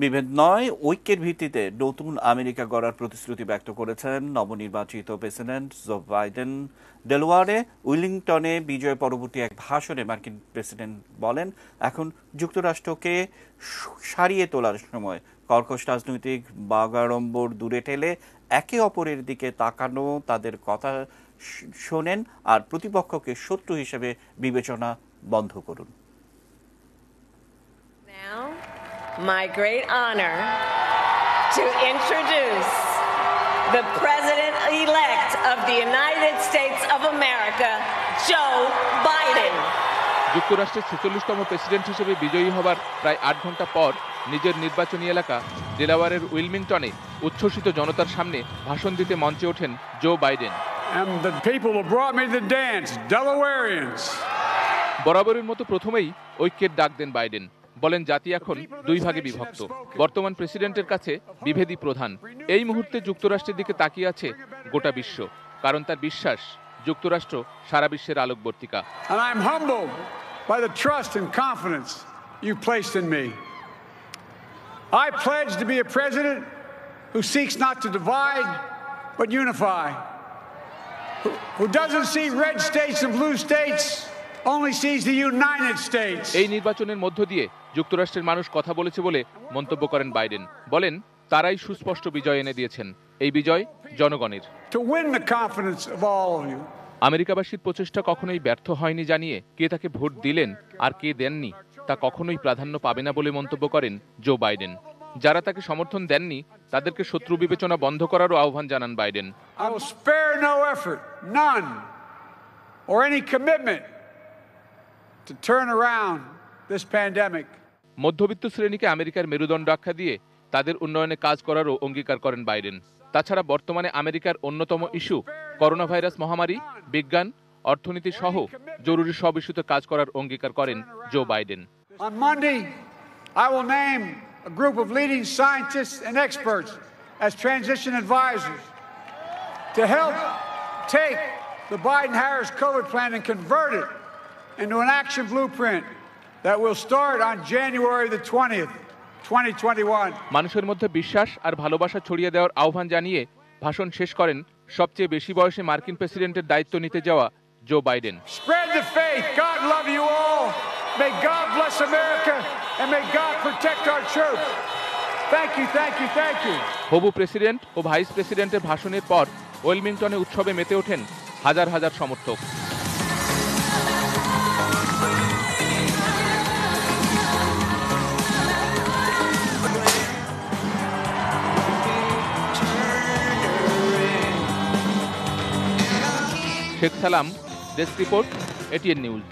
বিভেদ নয়, ঐক্যের ভিত্তিতে নতুন আমেরিকা গড়ার প্রতিশ্রুতি ব্যক্ত করেছেন নবনির্বাচিত প্রেসিডেন্ট জো বাইডেন। ডেলওয়ারে উইলিংটনে বিজয় পরবর্তী এক ভাষণে মার্কিন প্রেসিডেন্ট বলেন, এখন যুক্তরাষ্ট্রকে সারিয়ে তোলার সময়। কর্কশ রাজনৈতিক বাগাড়ম্বর দূরে ঠেলে একে অপরের দিকে তাকানো, তাদের কথা শোনেন আর প্রতিপক্ষকে শত্রু হিসেবে বিবেচনা বন্ধ করুন। My great honor to introduce the President-elect of the United States of America, Joe Biden. যুক্তরাষ্ট্রের ৪৬তম প্রেসিডেন্ট হিসেবে বিজয়ী হবার প্রায় ৮ ঘন্টা পর নিজের নির্বাচনী এলাকা ডেলাওয়ারের উইলমিংটনে উচ্ছ্বসিত জনতার সামনে ভাষণ দিতে মঞ্চে ওঠেন জো বাইডেন। বরাবরের মতো প্রথমেই ঐক্যের ডাক দেন বাইডেন। বলেন, জাতি এখন দুই ভাগে বিভক্ত। বর্তমান প্রেসিডেন্টের কাছে বিভেদই প্রধান। এই মুহূর্তে যুক্তরাষ্ট্রের দিকে তাকিয়ে আছে গোটা বিশ্ব, কারণ তার বিশ্বাস যুক্তরাষ্ট্র সারা বিশ্বের আলোকবর্তিকা। By the trust and confidence you placed in me. I pledge to be a president who seeks not to divide but unify, who doesn't see red states and blue states, only sees the United States. এই নির্বাচনের মধ্য দিয়ে যুক্তরাষ্ট্রের মানুষ কথা বলেছে বলে মন্তব্য করেন বাইডেন। বলেন, তারাই সুস্পষ্ট বিজয় এনে দিয়েছেন। এই বিজয় জনগণের। To win the confidence of all of you. আমেরিকাবাসীর প্রচেষ্টা কখনোই ব্যর্থ হয়নি জানিয়ে কে তাকে ভোট দিলেন আর কে দেননি তা কখনোই প্রাধান্য পাবে না বলে মন্তব্য করেন জো বাইডেন। যারা তাকে সমর্থন দেননি তাদেরকে শত্রু বিবেচনা বন্ধ করারও আহ্বান জানান Biden. I will spare no effort, none, or any commitment to turn around this pandemic. মধ্যবিত্ত শ্রেণীকে আমেরিকার মেরুদণ্ড আখ্যা দিয়ে তাদের উন্নয়নে কাজ করারও অঙ্গীকার করেন বাইডেন। তাছাড়া বর্তমানে আমেরিকার অন্যতম ইস্যু করোনা ভাইরাস মহামারী, বিজ্ঞান, অর্থনীতি সহ জরুরি সব ইস্যুতে কাজ করার অঙ্গীকার করেন Joe Biden. On Monday, I will name a group of leading scientists and experts as transition advisors to help take the Biden-Harris COVID plan and convert it into an action blueprint that will start on January the 20th. 2021. মানুষের মধ্যে বিশ্বাস আর ভালোবাসা ছড়িয়ে দেওয়ার আহ্বান জানিয়ে ভাষণ শেষ করেন সবচেয়ে বেশি বয়সে মার্কিন প্রেসিডেন্টের দায়িত্ব নিতে যাওয়া Joe Biden. Spread the faith. God love you all. May God bless America and may God protect our troops. Thank you, thank you, thank you. হবু প্রেসিডেন্ট ও ভাইস প্রেসিডেন্টের ভাষণের পর উইলমিংটনে উৎসবে মেতে ওঠেন হাজার হাজার সমর্থক। শেখ সালাম, ডেস্ক রিপোর্ট, ATN নিউজ।